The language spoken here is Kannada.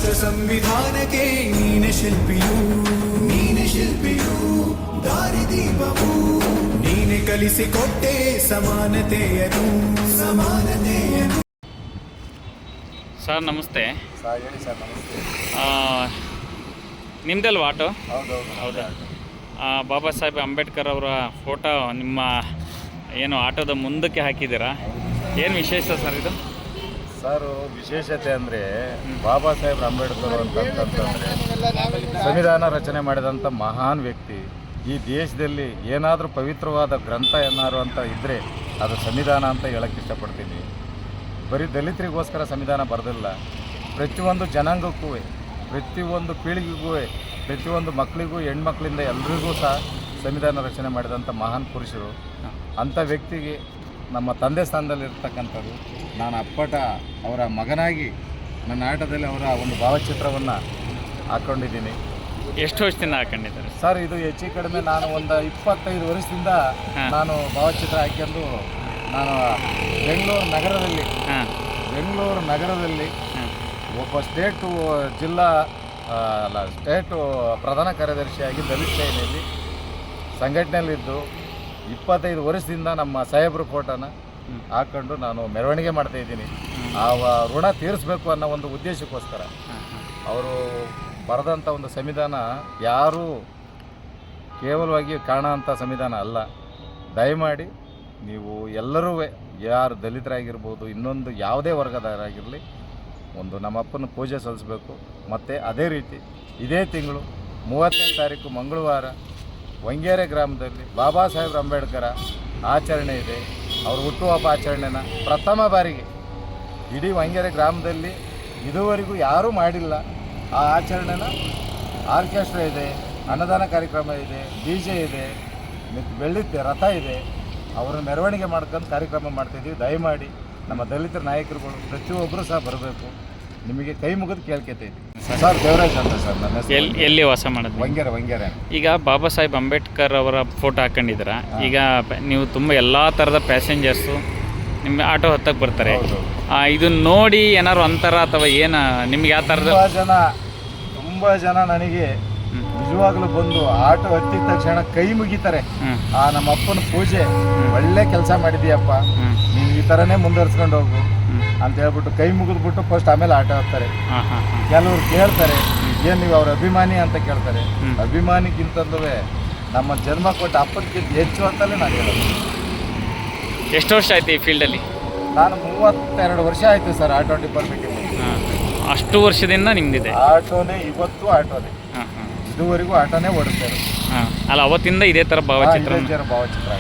ರಾಷ್ಟ್ರ ಸಂವಿಧಾನಕ್ಕೆ ನೀನೆ ಶಿಲ್ಪಿಯು ದಾರಿದೀಪವು ನೀನೆ ಕಲಿಸಿಕೊಟ್ಟೆ ಸಮಾನತೆಯನ್ನು ಸರ್ ನಮಸ್ತೆ. ಸರ್ ಹೇಳಿ ಸರ್. ನಮಸ್ತೆ. ನಿಮ್ದಲ್ವಾ ಆಟೋ? ಹೌದಾ. ಬಾಬಾ ಸಾಹೇಬ್ ಅಂಬೇಡ್ಕರ್ ಅವರ ಫೋಟೋ ನಿಮ್ಮ ಏನು ಆಟೋದ ಮುಂದಕ್ಕೆ ಹಾಕಿದ್ದೀರಾ? ಏನು ವಿಶೇಷ ಸರ್ ಇದು? ಸರ್ ವಿಶೇಷತೆ ಅಂದರೆ ಬಾಬಾ ಸಾಹೇಬ್ ಅಂಬೇಡ್ಕರ್ ಅಂತಂತಂದರೆ ಸಂವಿಧಾನ ರಚನೆ ಮಾಡಿದಂಥ ಮಹಾನ್ ವ್ಯಕ್ತಿ. ಈ ದೇಶದಲ್ಲಿ ಏನಾದರೂ ಪವಿತ್ರವಾದ ಗ್ರಂಥ ಏನಾದ್ರು ಅಂತ ಇದ್ದರೆ ಅದು ಸಂವಿಧಾನ ಅಂತ ಹೇಳಕ್ಕೆ ಇಷ್ಟಪಡ್ತೀನಿ. ಬರೀ ದಲಿತರಿಗೋಸ್ಕರ ಸಂವಿಧಾನ ಬರೆದಿಲ್ಲ, ಪ್ರತಿಯೊಂದು ಜನಾಂಗಕ್ಕೂ, ಪ್ರತಿಯೊಂದು ಪೀಳಿಗೆಗೂ, ಪ್ರತಿಯೊಂದು ಮಕ್ಕಳಿಗೂ, ಹೆಣ್ಮಕ್ಳಿಂದ ಎಲ್ರಿಗೂ ಸಹ ಸಂವಿಧಾನ ರಚನೆ ಮಾಡಿದಂಥ ಮಹಾನ್ ಪುರುಷರು. ಅಂಥ ವ್ಯಕ್ತಿಗೆ ನಮ್ಮ ತಂದೆ ಸ್ಥಾನದಲ್ಲಿರ್ತಕ್ಕಂಥದ್ದು ನಾನು ಅಪ್ಪಟ ಅವರ ಮಗನಾಗಿ ನನ್ನ ಆಟದಲ್ಲಿ ಅವರ ಒಂದು ಭಾವಚಿತ್ರವನ್ನು ಹಾಕ್ಕೊಂಡಿದ್ದೀನಿ. ಎಷ್ಟು ವರ್ಷದಿಂದ ಹಾಕೊಂಡಿದ್ದಾರೆ ಸರ್? ಇದು ಹೆಚ್ಚು ಕಡಿಮೆ ನಾನು ಒಂದು 25 ವರ್ಷದಿಂದ ನಾನು ಭಾವಚಿತ್ರ ಹಾಕ್ಕೊಂಡು ನಾನು ಬೆಂಗಳೂರು ನಗರದಲ್ಲಿ ಒಬ್ಬ ಸ್ಟೇಟು ಪ್ರಧಾನ ಕಾರ್ಯದರ್ಶಿಯಾಗಿ ದಲಿತ ಸೇನೆಯಲ್ಲಿ ಸಂಘಟನೆಯಲ್ಲಿದ್ದು 25 ವರ್ಷದಿಂದ ನಮ್ಮ ಸಾಹೇಬ್ರ ಫೋಟೋನ ಹಾಕ್ಕೊಂಡು ನಾನು ಮೆರವಣಿಗೆ ಮಾಡ್ತಾಯಿದ್ದೀನಿ. ಆ ಋಣ ತೀರಿಸ್ಬೇಕು ಅನ್ನೋ ಒಂದು ಉದ್ದೇಶಕ್ಕೋಸ್ಕರ ಅವರು ಬರೆದಂಥ ಒಂದು ಸಂವಿಧಾನ ಯಾರೂ ಕೇವಲವಾಗಿ ಕಾಣೋಂಥ ಸಂವಿಧಾನ ಅಲ್ಲ. ದಯಮಾಡಿ ನೀವು ಎಲ್ಲರೂ ಯಾರು ದಲಿತರಾಗಿರ್ಬೋದು, ಇನ್ನೊಂದು ಯಾವುದೇ ವರ್ಗದವರಾಗಿರಲಿ, ಒಂದು ನಮ್ಮಪ್ಪನ ಪೂಜೆ ಸಲ್ಲಿಸಬೇಕು. ಮತ್ತು ಅದೇ ರೀತಿ ಇದೇ ತಿಂಗಳು 30ನೇ ತಾರೀಕು ಮಂಗಳವಾರ ವಂಗೇರೆ ಗ್ರಾಮದಲ್ಲಿ ಬಾಬಾ ಸಾಹೇಬ್ ಅಂಬೇಡ್ಕರ ಆಚರಣೆ ಇದೆ. ಅವ್ರ ಹುಟ್ಟುಹಬ್ಬ ಆಚರಣೆನ ಪ್ರಥಮ ಬಾರಿಗೆ ಇಡೀ ವಂಗೇರೆ ಗ್ರಾಮದಲ್ಲಿ ಇದುವರೆಗೂ ಯಾರೂ ಮಾಡಿಲ್ಲ. ಆ ಆಚರಣೆನ ಆರ್ಕೆಸ್ಟ್ರಾ ಇದೆ, ಅನ್ನದಾನ ಕಾರ್ಯಕ್ರಮ ಇದೆ, DJ ಇದೆ, ಬೆಳ್ಳಿ ರಥ ಇದೆ. ಅವರ ಮೆರವಣಿಗೆ ಮಾಡ್ಕೊಂಡು ಕಾರ್ಯಕ್ರಮ ಮಾಡ್ತಾಯಿದ್ದೀವಿ. ದಯಮಾಡಿ ನಮ್ಮ ದಲಿತರ ನಾಯಕರುಗಳು ಪ್ರತಿಯೊಬ್ಬರು ಸಹ ಬರಬೇಕು. ನಿಮಗೆ ಕೈ ಮುಗಿದು ಕೇಳ್ಕೊತಾಯಿದ್ದೀವಿ. ಸರ್ ದೇವರಾಜ್ ಅಂತ ಸರ್ ನನ್ನ ಹೆಸರು. ಎಲ್ಲಿ ವಾಸ ಮಾಡೋದು? ವಂಗೇರೆ. ಈಗ ಬಾಬಾ ಸಾಹೇಬ್ ಅಂಬೇಡ್ಕರ್ ಅವರ ಫೋಟೋ ಹಾಕ್ಕೊಂಡಿದ್ದೀರಾ. ಈಗ ನೀವು ತುಂಬ ಎಲ್ಲ ಥರದ ಪ್ಯಾಸೆಂಜರ್ಸು ನಿಮ್ಮ ಆಟೋ ಹತ್ತಕ್ಕೆ ಬರ್ತಾರೆ. ಇದನ್ನ ನೋಡಿ ಏನಾದ್ರು ಅಂತಾರ ಅಥವಾ ಏನು ನಿಮ್ಗೆ ಯಾವ ಥರದ? ತುಂಬ ಜನ ನನಗೆ ನಿಜವಾಗ್ಲೂ ಬಂದು ಆಟೋ ಹತ್ತಿದ ತಕ್ಷಣ ಕೈ ಮುಗಿತಾರೆ. ನಮ್ಮ ಅಪ್ಪನ ಪೂಜೆ ಒಳ್ಳೆ ಕೆಲಸ ಮಾಡಿದೀಯಪ್ಪ, ನೀನು ಈ ಥರನೇ ಮುಂದುವರ್ಸ್ಕೊಂಡು ಹೋಗು ಅಂತ ಹೇಳ್ಬಿಟ್ಟು ಕೈ ಮುಗಿದ್ಬಿಟ್ಟು ಫಸ್ಟ್ ಆಮೇಲೆ ಆಟೋ ಹತ್ತಾರೆ. ಕೆಲವ್ರು ಕೇಳ್ತಾರೆ, ಏನು ನೀವು ಅವ್ರ ಅಭಿಮಾನಿ ಅಂತ ಕೇಳ್ತಾರೆ. ಅಭಿಮಾನಿಗಿಂತಂದೂ ನಮ್ಮ ಜನ್ಮ ಕೊಟ್ಟ ಅಪ್ಪನಿಗಿಂತ ಹೆಚ್ಚು ಅಂತಲೇ ನಾನು ಹೇಳೋದು. ಎಷ್ಟು ವರ್ಷ ಆಯ್ತು ಈ ಫೀಲ್ಡಲ್ಲಿ? ನಾನು 32 ವರ್ಷ ಆಯಿತು ಸರ್ ಆಟೋ ಡಿಪಾರ್ಟ್ಮೆಂಟಿಗೆ. ಅಷ್ಟು ವರ್ಷದಿಂದ ನಿಮ್ದಿದೆ ಆಟೋನೇ? ಇವತ್ತು ಆಟೋನೇ, ಇದುವರೆಗೂ ಆಟೋನೇ ಓಡಿಸ್ತಾರೆ. ಅಲ್ಲ ಅವತ್ತಿಂದ ಇದೇ ಥರ ಭಾವಚಿತ್ರ ಭಾವಚಿತ್ರ